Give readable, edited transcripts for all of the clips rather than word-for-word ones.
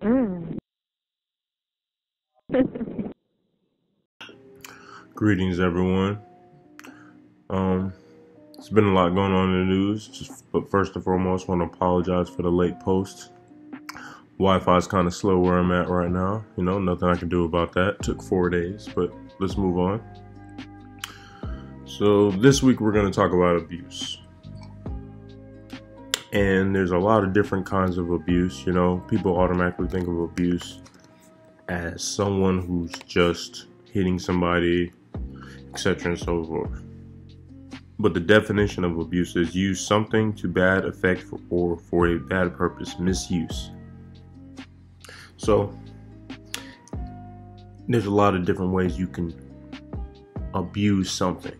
Mm. Greetings, everyone. Um, it's been a lot going on in the news, but first and foremost, I want to apologize for the late post. Wi-Fi is kind of slow where I'm at right now. Nothing I can do about that. Took 4 days, but let's move on. So this week we're going to talk about abuse. And there's a lot of different kinds of abuse. People automatically think of abuse as someone who's just hitting somebody, etc. and so forth. But the definition of abuse is use something to bad effect or for a bad purpose, misuse. So there's a lot of different ways you can abuse something.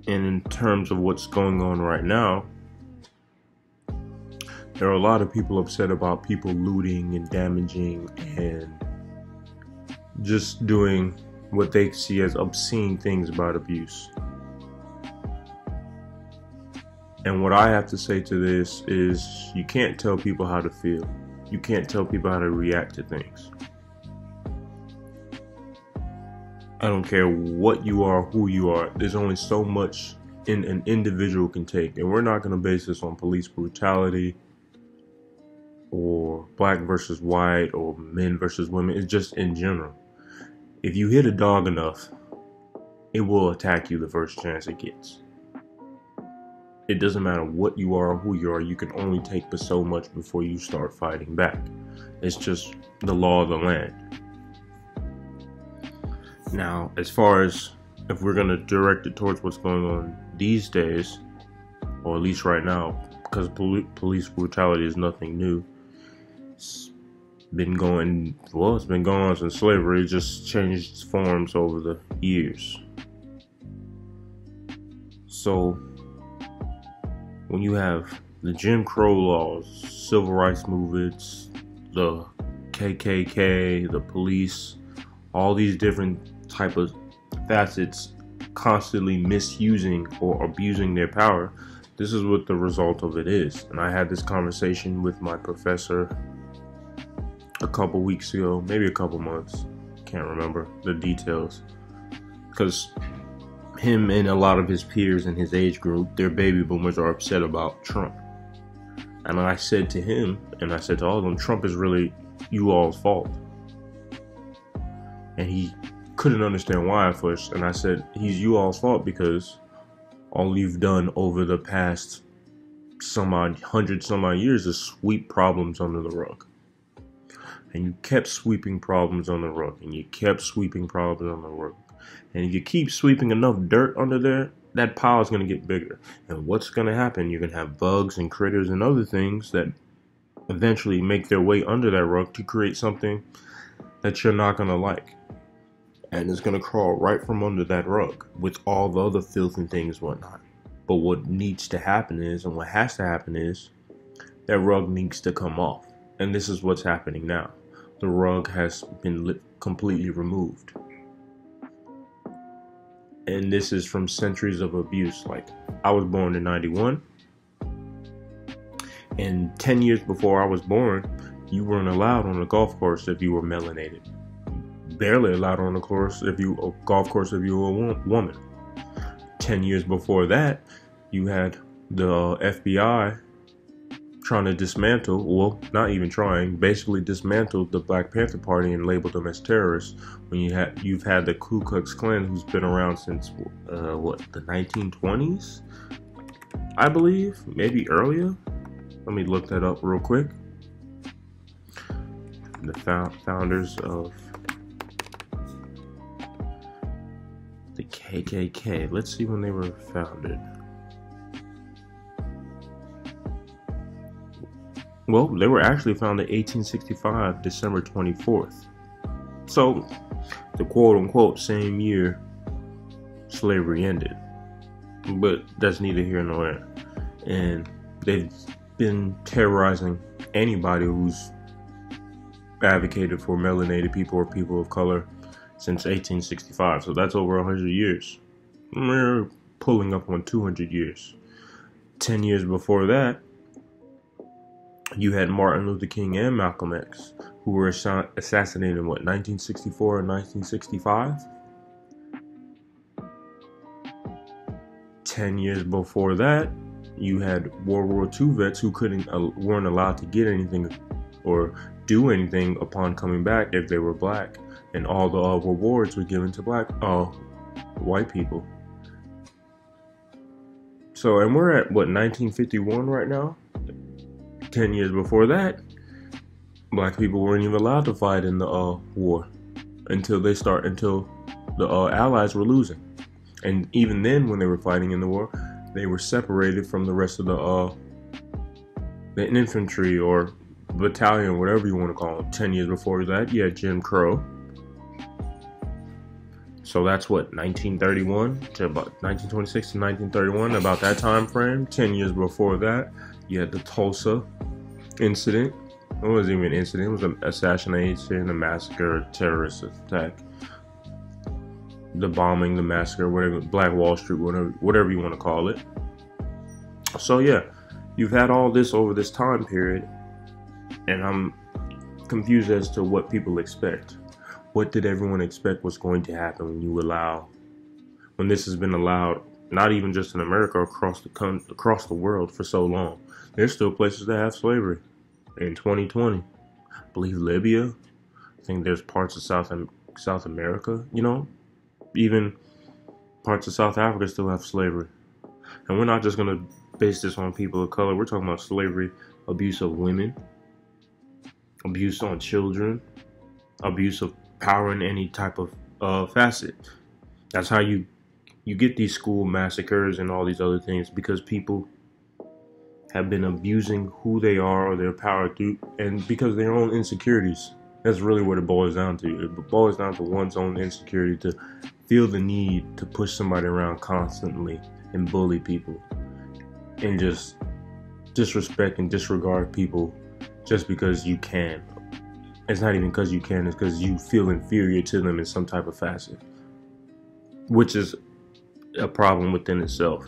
And in terms of what's going on right now, there are a lot of people upset about people looting and damaging and just doing what they see as obscene things about abuse. And what I have to say to this is you can't tell people how to feel. You can't tell people how to react to things. I don't care what you are, who you are. There's only so much an individual can take. And we're not going to base this on police brutality or black versus white or men versus women. It's just in general. If you hit a dog enough, it will attack you the first chance it gets. It doesn't matter what you are or who you are. You can only take but so much before you start fighting back. It's just the law of the land. Now, as far as if we're going to direct it towards what's going on these days, or at least right now, because police brutality is nothing new. It's been going on since slavery. It just changed forms over the years. So, when you have the Jim Crow laws, civil rights movements, the KKK, the police, all these different type of facets constantly misusing or abusing their power, this is what the result of it is. And I had this conversation with my professor a couple weeks ago, maybe a couple months, can't remember the details, because him and a lot of his peers in his age group, their baby boomers, are upset about Trump. And I said to him, and I said to all of them, Trump is really you all's fault. And he couldn't understand why at first, and I said he's you all's fault because all you've done over the past some odd years is sweep problems under the rug. And you kept sweeping problems on the rug, and you kept sweeping problems on the rug. And if you keep sweeping enough dirt under there, that pile is going to get bigger. And what's going to happen? You're going to have bugs and critters and other things that eventually make their way under that rug to create something that you're not going to like. And it's going to crawl right from under that rug with all the other filth and things and whatnot. But what needs to happen is, and what has to happen is, that rug needs to come off. And this is what's happening now. The rug has been completely removed. And this is from centuries of abuse. Like, I was born in 91. And 10 years before I was born, you weren't allowed on a golf course if you were melanated. Barely allowed on a golf course if you were a woman. 10 years before that, you had the FBI trying to dismantle, well, not even trying, basically dismantled the Black Panther Party and labeled them as terrorists. When you've had the Ku Klux Klan, who's been around since the 1920s, I believe, maybe earlier. Let me look that up real quick. The founders of the KKK. Let's see when they were founded. Well, they were actually founded 1865, December 24th. So, the quote-unquote same year slavery ended. But that's neither here nor there. And they've been terrorizing anybody who's advocated for melanated people or people of color since 1865. So that's over 100 years. We're pulling up on 200 years. 10 years before that, You had Martin Luther King and Malcolm X, who were assassinated in what, 1964 and 1965? 10 years before that, you had World War II vets who weren't allowed to get anything or do anything upon coming back if they were black, and all the rewards were given to white people. So, and we're at what, 1951 right now? 10 years before that, black people weren't even allowed to fight in the war until the Allies were losing. And even then, when they were fighting in the war, they were separated from the rest of the infantry or battalion, whatever you want to call them. 10 years before that, you had Jim Crow. So that's what, 1931 to about 1926 to 1931, about that time frame. 10 years before that, you had the Tulsa incident. It wasn't even an incident, it was an assassination, a massacre, a terrorist attack. The bombing, the massacre, whatever, Black Wall Street, whatever you want to call it. So yeah, you've had all this over this time period, and I'm confused as to what people expect. What did everyone expect was going to happen when this has been allowed, not even just in America, across the world for so long? There's still places that have slavery. In 2020, I believe Libya. I think there's parts of South America, even parts of South Africa still have slavery. And we're not just going to base this on people of color. We're talking about slavery, abuse of women, abuse on children, abuse of power in any type of facet. That's how you get these school massacres and all these other things, because people have been abusing who they are or their power through, and because of their own insecurities. That's really what it boils down to. It boils down to one's own insecurity, to feel the need to push somebody around constantly and bully people and just disrespect and disregard people just because you can. It's not even because you can, it's because you feel inferior to them in some type of facet, which is a problem within itself.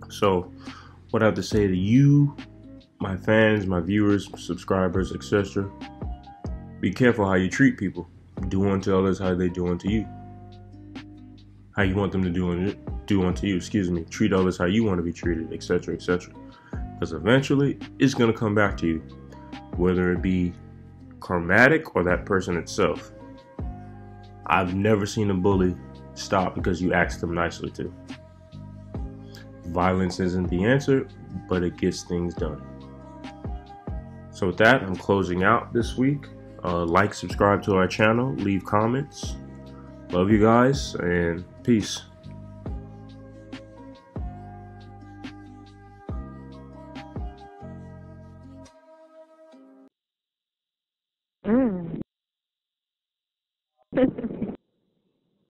So what I have to say to you, my fans, my viewers, subscribers, etc., be careful how you treat people. Do unto others how they do unto you. How you want them to do unto you, Treat others how you want to be treated, etc., etc. Because eventually, it's going to come back to you, whether it be karmatic or that person itself. I've never seen a bully stop because you asked them nicely to. Violence isn't the answer, but it gets things done. So with that, I'm closing out this week. Like, subscribe to our channel, leave comments. Love you guys, and peace. Mm.